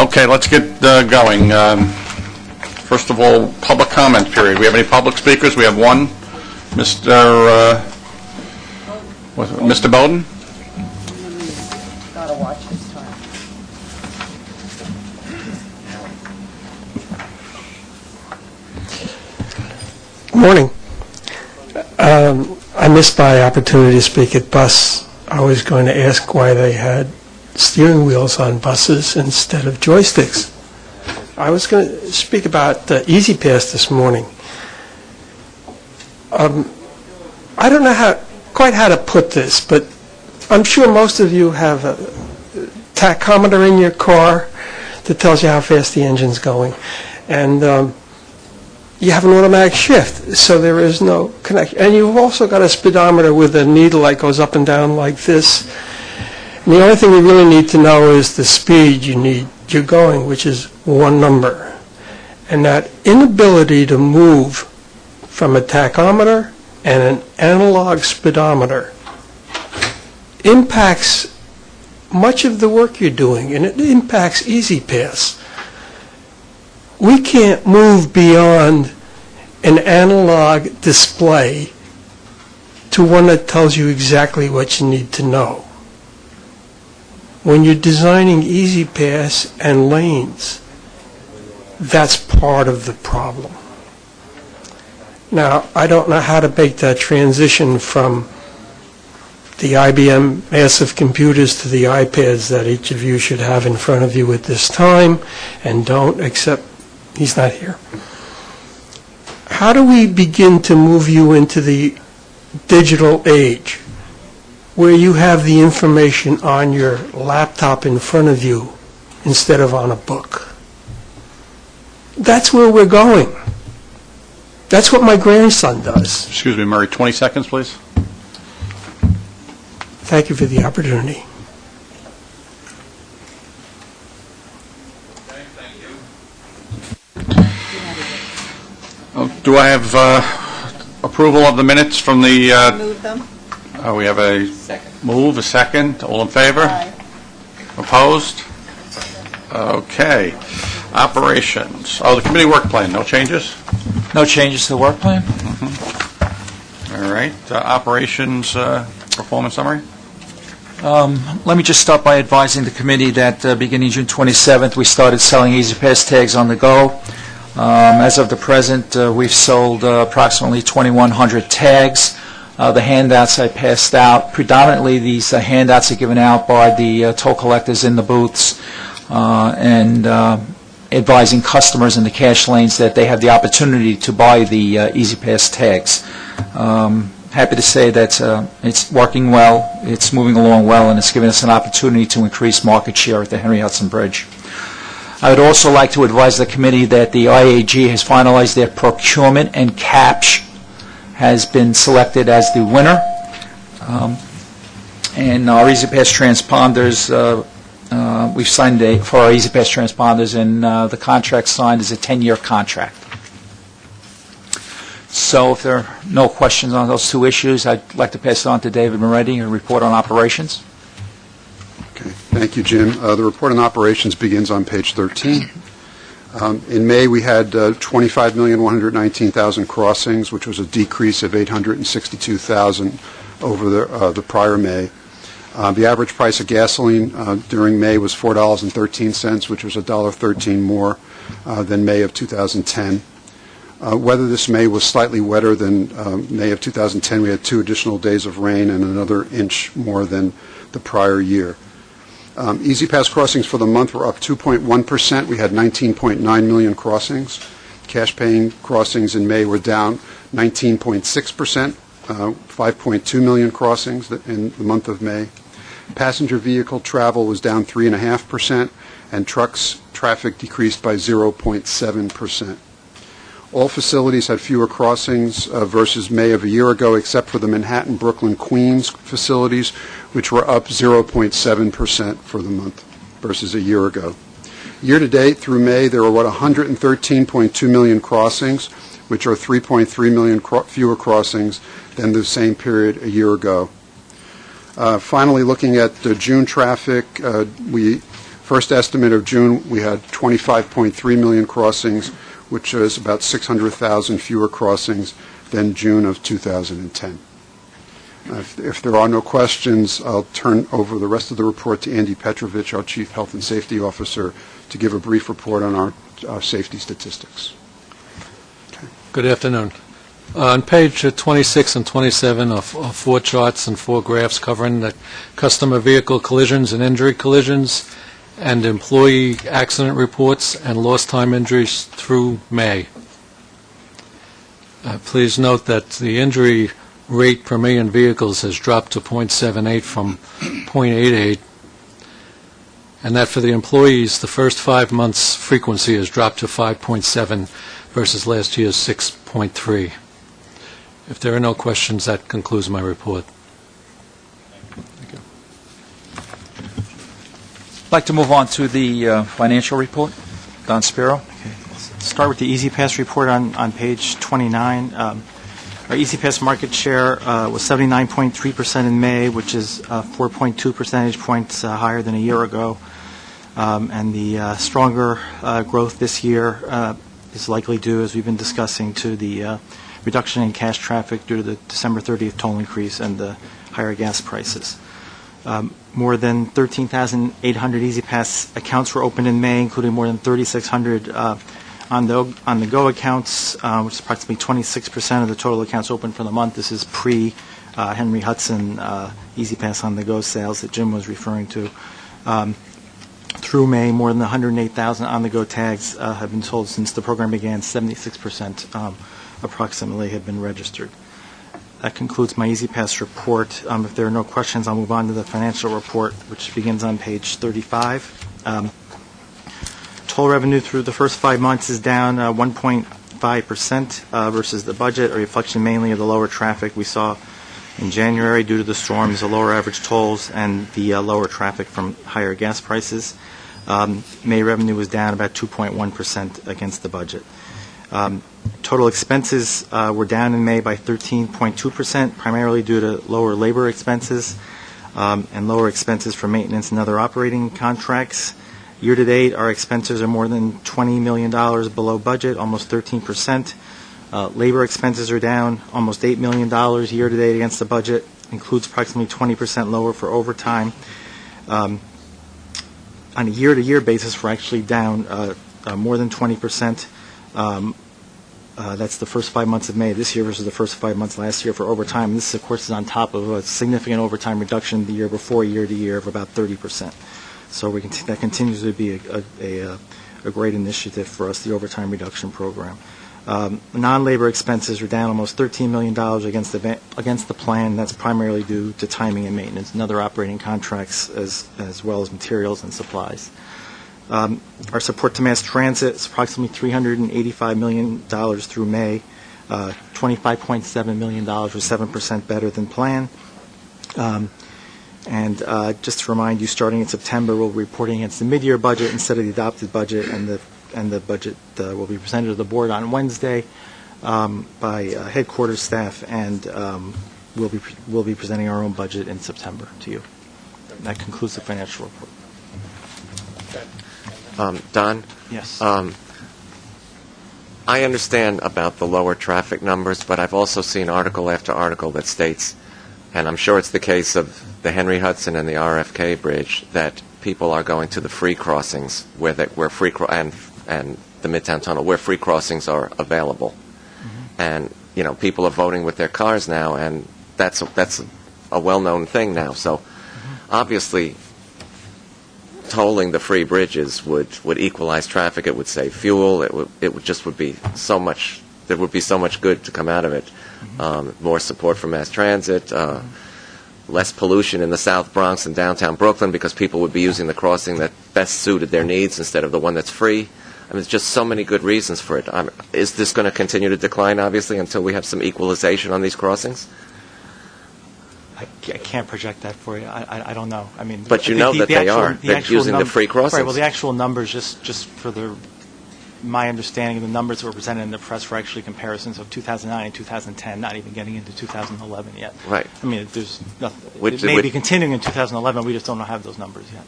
Okay, let's get going. First of all, public comment period. We have any public speakers? We have one, Mr. Bowden. Gotta watch his time. Good morning. I missed my opportunity to speak at bus. I was going to ask why they had steering wheels on buses instead of joysticks. I was going to speak about Easy Pass this morning. I don't know quite how to put this, but I'm sure most of you have a tachometer in your car that tells you how fast the engine's going. And you have an automatic shift, so there is no connection. And you've also got a speedometer with a needle that goes up and down like this. And the only thing you really need to know is the speed you're going, which is one number. And that inability to move from a tachometer and an analog speedometer impacts much of the work you're doing, and it impacts Easy Pass. We can't move beyond an analog display to one that tells you exactly what you need to know. When you're designing Easy Pass and lanes, that's part of the problem. Now, I don't know how to make that transition from the IBM massive computers to the iPads that each of you should have in front of you at this time, and don't, except he's not here. How do we begin to move you into the digital age where you have the information on your laptop in front of you instead of on a book? That's where we're going. That's what my grandson does. Excuse me, Murray, 20 seconds, please. Thank you for the opportunity. Do I have approval of the minutes from the... Move them. we have a Second. move, a second. All in favor? Aye. Opposed? Okay. Operations. Oh, the committee work plan, no changes? No changes to the work plan? All right. Operations performance summary? Let me just start by advising the committee that beginning June 27th, we started selling Easy Pass tags on the go. As of the present, we've sold approximately 2,100 tags. The handouts I passed out, predominantly these handouts are given out by the toll collectors in the booths and advising customers in the cash lanes that they have the opportunity to buy the Easy Pass tags. Happy to say that it's working well, it's moving along well, and it's given us an opportunity to increase market share at the Henry Hudson Bridge. I would also like to advise the committee that the IAG has finalized their procurement, and CAPS has been selected as the winner. And our Easy Pass transponders, we've signed for our Easy Pass transponders, and the contract signed is a 10-year contract. So if there are no questions on those two issues, I'd like to pass it on to David Moretti and report on operations. Okay, thank you, Jim. The report on operations begins on page 13. In May, we had 25,119,000 crossings, which was a decrease of 862,000 over the prior May. The average price of gasoline during May was $4.13, which was $1.13 more than May of 2010. Weather this May was slightly wetter than May of 2010. We had 2 additional days of rain and another inch more than the prior year. Easy Pass crossings for the month were up 2.1%. We had 19.9 million crossings. Cash paying crossings in May were down 19.6%, 5.2 million crossings in the month of May. Passenger vehicle travel was down 3.5%, and trucks traffic decreased by 0.7%. All facilities had fewer crossings versus May of a year ago, except for the Manhattan, Brooklyn, Queens facilities, which were up 0.7% for the month versus a year ago. Year-to-date through May, there were 113.2 million crossings, which are 3.3 million fewer crossings than the same period a year ago. Finally, looking at June traffic, for first estimate of June, we had 25.3 million crossings, which is about 600,000 fewer crossings than June of 2010. If there are no questions, I'll turn over the rest of the report to Andy Petrovich, our Chief Health and Safety Officer, to give a brief report on our safety statistics. Good afternoon. On page 26 and 27 are four charts and four graphs covering the customer vehicle collisions and injury collisions and employee accident reports and lost time injuries through May. Please note that the injury rate per million vehicles has dropped to 0.78 from 0.88, and that for the employees, the first 5 months frequency has dropped to 5.7 versus last year's 6.3. If there are no questions, that concludes my report. Thank you. I'd like to move on to the financial report. Don Spiro. Start with the Easy Pass report on page 29. Our Easy Pass market share was 79.3% in May, which is 4.2 percentage points higher than a year ago. And the stronger growth this year is likely due, as we've been discussing, to the reduction in cash traffic due to the December 30th toll increase and the higher gas prices. More than 13,800 Easy Pass accounts were opened in May, including more than 3,600 on the Go accounts, which is approximately 26% of the total accounts open for the month. This is pre-Henry Hudson Easy Pass on the Go sales that Jim was referring to. Through May, more than 108,000 on the Go tags have been sold since the program began. 76% approximately have been registered. That concludes my Easy Pass report. If there are no questions, I'll move on to the financial report, which begins on page 35. Toll revenue through the first 5 months is down 1.5% versus the budget, a reflection mainly of the lower traffic we saw in January due to the storms, the lower average tolls, and the lower traffic from higher gas prices. May revenue was down about 2.1% against the budget. Total expenses were down in May by 13.2%, primarily due to lower labor expenses and lower expenses for maintenance and other operating contracts. Year-to-date, our expenses are more than $20 million below budget, almost 13%. Labor expenses are down almost $8 million year-to-date against the budget, includes approximately 20% lower for overtime. On a year-to-year basis, we're actually down more than 20%. That's the first 5 months of May this year versus the first 5 months last year for overtime. This, of course, is on top of a significant overtime reduction the year before, year-to-year, of about 30%. So that continues to be a great initiative for us, the overtime reduction program. Non-labor expenses are down almost $13 million against the plan. That's primarily due to timing and maintenance and other operating contracts, as well as materials and supplies. Our support to mass transit is approximately $385 million through May. $25.7 million was 7% better than planned. And just to remind you, starting in September, we'll be reporting against the mid-year budget instead of the adopted budget, and the budget will be presented to the board on Wednesday by headquarters staff, and we'll be presenting our own budget in September to you. And that concludes the financial report. Don? Yes. I understand about the lower traffic numbers, but I've also seen article after article that states, and I'm sure it's the case of the Henry Hudson and the RFK Bridge, that people are going to the free crossings and the Midtown Tunnel where free crossings are available. Mm-hmm. And people are voting with their cars now, and that's a well-known thing now. So obviously, tolling the free bridges would equalize traffic. It would save fuel. It would be so much. There would be so much good to come out of it. More support for mass transit. Less pollution in the South Bronx and downtown Brooklyn because people would be using the crossing that best suited their needs instead of the one that's free. I mean, there's just so many good reasons for it. Is this going to continue to decline, obviously, until we have some equalization on these crossings? I can't project that for you. I don't know. I mean, but you know that they are. They're using the free crossings. Right. Well, the actual numbers, just for my understanding of the numbers that were presented in the press were actually comparisons of 2009 and 2010, not even getting into 2011 yet. Right. I mean, there's nothing. It may be continuing in 2011. We just don't have those numbers yet.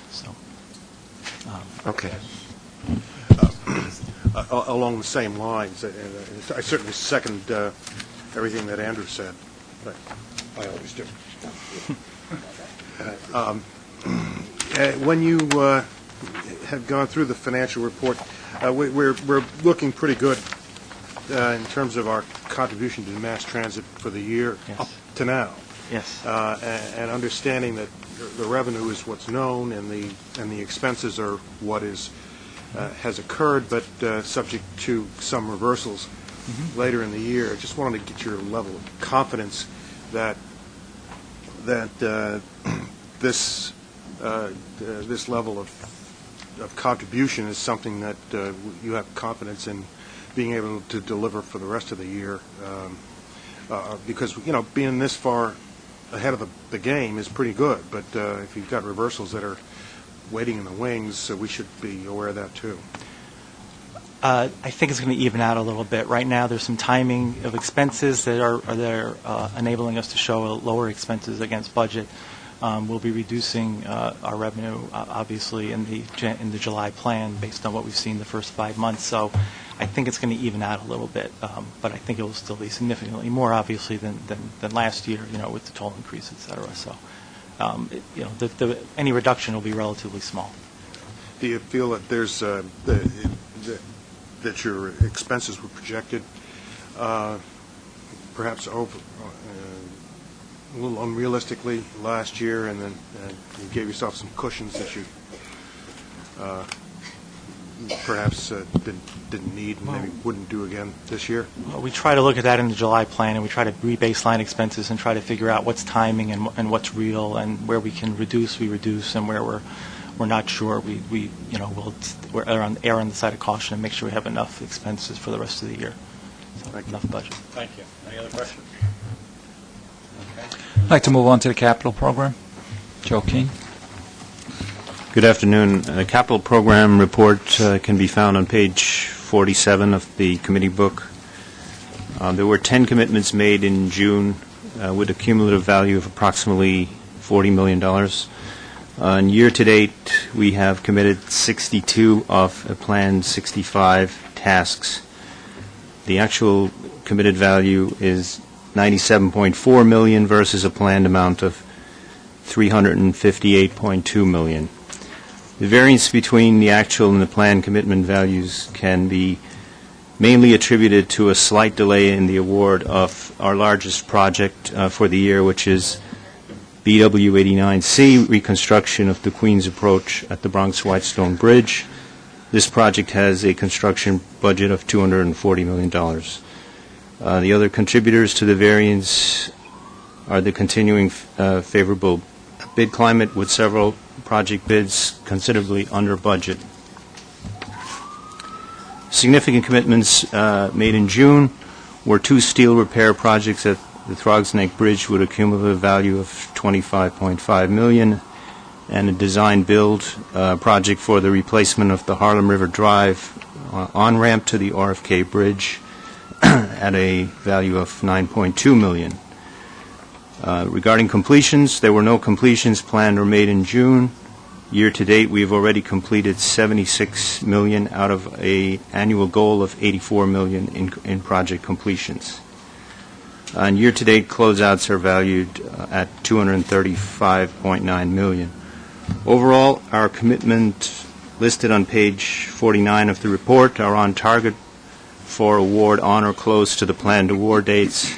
So. Okay. Along the same lines, and I certainly second everything that Andrew said, but I always do. When you have gone through the financial report, we're looking pretty good in terms of our contribution to mass transit for the year up to now. Yes. And understanding that the revenue is what's known and the expenses are what has occurred, but subject to some reversals later in the year. I just wanted to get your level of confidence that this level of contribution is something that you have confidence in being able to deliver for the rest of the year, because being this far ahead of the game is pretty good. But if you've got reversals that are waiting in the wings, we should be aware of that too. I think it's going to even out a little bit. Right now, there's some timing of expenses that are enabling us to show lower expenses against budget. We'll be reducing our revenue, obviously, in the July plan based on what we've seen the first 5 months. So I think it's going to even out a little bit, but I think it will still be significantly more, obviously, than last year, with the toll increase, et cetera. So, any reduction will be relatively small. Do you feel that there's that your expenses were projected perhaps over a little unrealistically last year, and then you gave yourself some cushions that you perhaps didn't need and maybe wouldn't do again this year? Well, we try to look at that in the July plan, and we try to re-baseline expenses and try to figure out what's timing and what's real, and where we can reduce, we reduce, and where we're not sure, we're err on the side of caution and make sure we have enough expenses for the rest of the year. So enough budget. Thank you. Any other questions? I'd like to move on to the capital program. Joe King. Good afternoon. The capital program report can be found on page 47 of the committee book. There were 10 commitments made in June with a cumulative value of approximately $40 million. And year-to-date, we have committed 62 of a planned 65 tasks. The actual committed value is $97.4 million versus a planned amount of $358.2 million. The variance between the actual and the planned commitment values can be mainly attributed to a slight delay in the award of our largest project for the year, which is BW 89C, reconstruction of the Queens Approach at the Bronx Whitestone Bridge. This project has a construction budget of $240 million. The other contributors to the variance are the continuing favorable bid climate, with several project bids considerably under budget. Significant commitments made in June were 2 steel repair projects at the Throgs Neck Bridge with a cumulative value of $25.5 million, and a design-build project for the replacement of the Harlem River Drive on-ramp to the RFK Bridge at a value of $9.2 million. Regarding completions, there were no completions planned or made in June. Year-to-date, we have already completed $76 million out of an annual goal of $84 million in project completions. And year-to-date closeouts are valued at $235.9 million. Overall, our commitment listed on page 49 of the report are on target for award on or close to the planned award dates.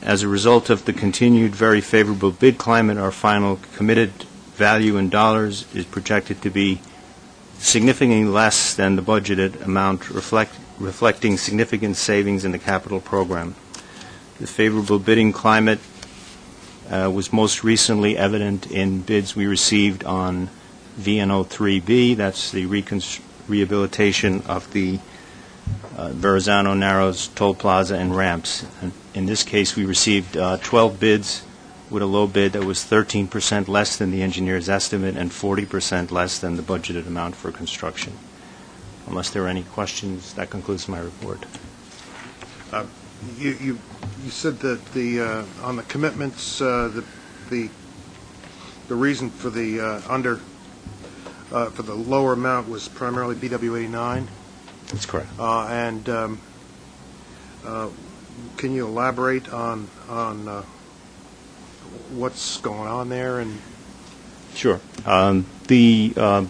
As a result of the continued very favorable bid climate, our final committed value in dollars is projected to be significantly less than the budgeted amount, reflecting significant savings in the capital program. The favorable bidding climate was most recently evident in bids we received on VNO3B, that's the rehabilitation of the Verrazano Narrows Toll Plaza and ramps. And in this case, we received 12 bids with a low bid that was 13% less than the engineer's estimate and 40% less than the budgeted amount for construction. Unless there are any questions, that concludes my report. You said that on the commitments, the reason for the for the lower amount was primarily BW 89. That's correct. And can you elaborate on what's going on there? And Sure. The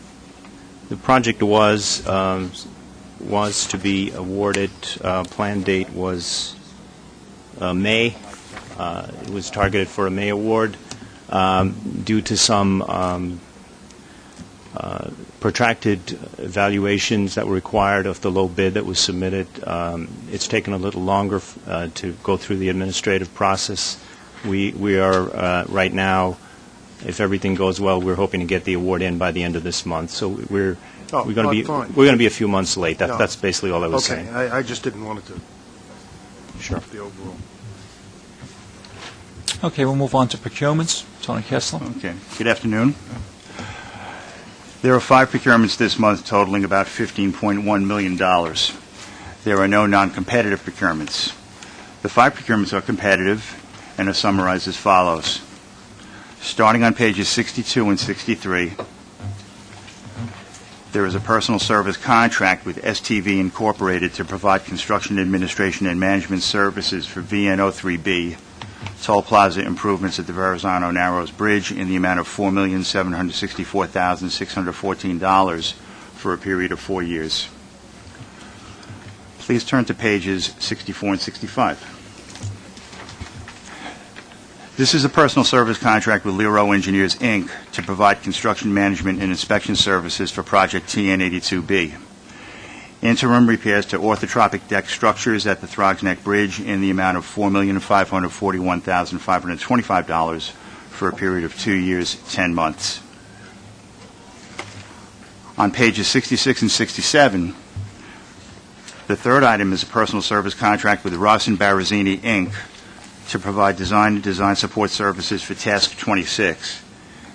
project was to be awarded. Planned date was May. It was targeted for a May award. Due to some protracted evaluations that were required of the low bid that was submitted, it's taken a little longer to go through the administrative process. We are right now, if everything goes well, we're hoping to get the award in by the end of this month. So we're going to be a few months late. That's basically all I was saying. Okay, I just didn't want it to Sure. the overall. Okay, we'll move on to procurements. Tony Kessler. Okay. Good afternoon. There are 5 procurements this month totaling about $15.1 million. There are no non-competitive procurements. The 5 procurements are competitive and are summarized as follows. Starting on pages 62 and 63, there is a personal service contract with STV Incorporated to provide construction administration and management services for VN03B, toll plaza improvements at the Verrazano Narrows Bridge in the amount of $4,764,614 for a period of 4 years. Please turn to pages 64 and 65. This is a personal service contract with Lero Engineers, Inc. to provide construction management and inspection services for Project TN82B. Interim repairs to orthotropic deck structures at the Throgs Neck Bridge in the amount of $4,541,525 for a period of 2 years, 10 months. On pages 66 and 67, the third item is a personal service contract with Ross & Barazzini, Inc. to provide design and design support services for Task 26,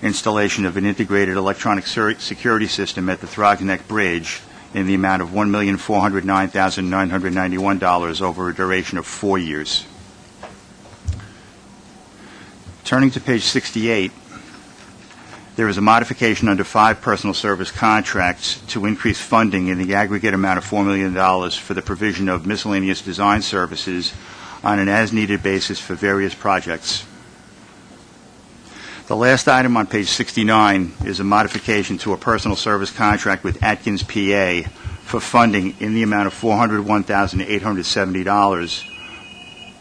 installation of an integrated electronic security system at the Throgs Neck Bridge in the amount of $1,409,991 over a duration of 4 years. Turning to page 68, there is a modification under 5 personal service contracts to increase funding in the aggregate amount of $4 million for the provision of miscellaneous design services on an as-needed basis for various projects. The last item on page 69 is a modification to a personal service contract with Atkins, PA, for funding in the amount of $401,870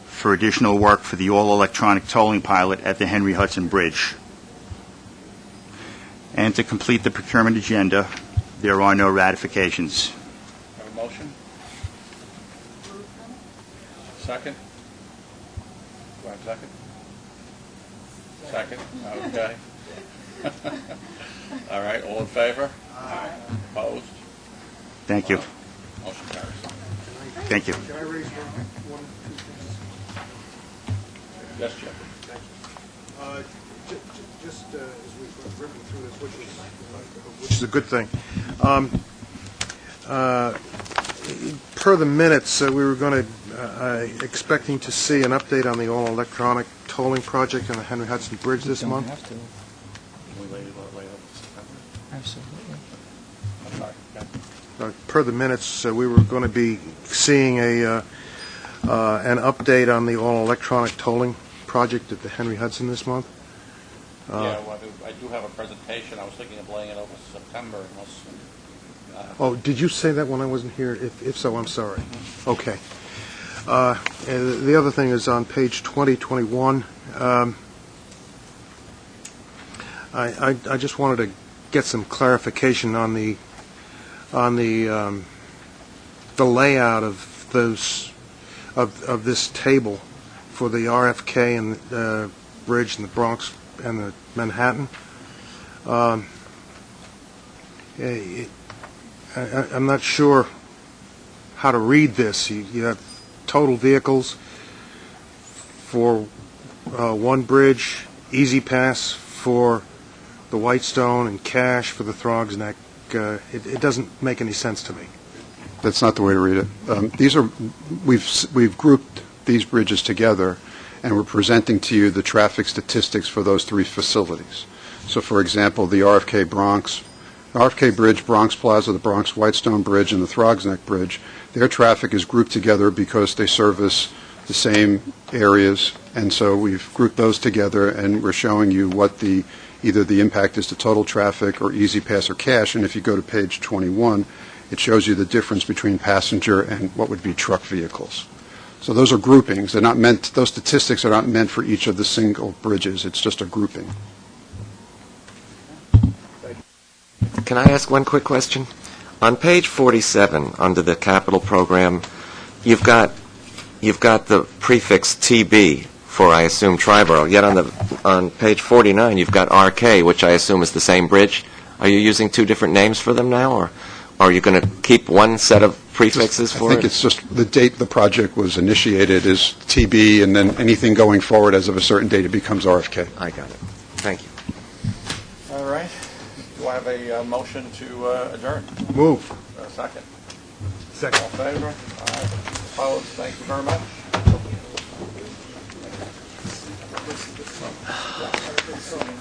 for additional work for the all-electronic tolling pilot at the Henry Hudson Bridge. And to complete the procurement agenda, there are no ratifications. Have a motion? Second? Do I have a second? Second, okay. All right, all in favor? Aye. Opposed? Thank you. Motion carries. Thank you. Can I raise one, two things? Yes, Jim. Just as we've ripping through this, which is a good thing. Per the minutes, we were going to expecting to see an update on the all-electronic tolling project on the Henry Hudson Bridge this month. Have to. Can we lay it over September? Absolutely. I'm sorry. Yeah. Per the minutes, we were going to be seeing an update on the all-electronic tolling project at the Henry Hudson this month. Yeah, well, I do have a presentation. I was thinking of laying it over September unless... Oh, did you say that when I wasn't here? If so, I'm sorry. Okay. And the other thing is on page 2021. I just wanted to get some clarification on the layout of those of this table for the RFK and the bridge in the Bronx and the Manhattan. I'm not sure how to read this. You have total vehicles for one bridge, Easy Pass for the Whitestone, and cash for the Throgs Neck. It doesn't make any sense to me. That's not the way to read it. We've grouped these bridges together, and we're presenting to you the traffic statistics for those 3 facilities. So, for example, the RFK Bronx RFK Bridge, Bronx Plaza, the Bronx Whitestone Bridge, and the Throgs Neck Bridge, their traffic is grouped together because they service the same areas, and so we've grouped those together, and we're showing you what either the impact is to total traffic or Easy Pass or cash, and if you go to page 21, it shows you the difference between passenger and what would be truck vehicles. So those are groupings. They're not meant, those statistics are not meant for each of the single bridges. It's just a grouping. Can I ask one quick question? On page 47, under the capital program, you've got the prefix TB for, I assume, Triborough. Yet on page 49, you've got RK, which I assume is the same bridge. Are you using two different names for them now, or are you going to keep one set of prefixes for it? I think it's just the date the project was initiated is TB, and then anything going forward as of a certain date, it becomes RFK. I got it. Thank you. All right. Do I have a motion to adjourn? Move. Second. Second. All in favor? Aye. Opposed? Thank you very much.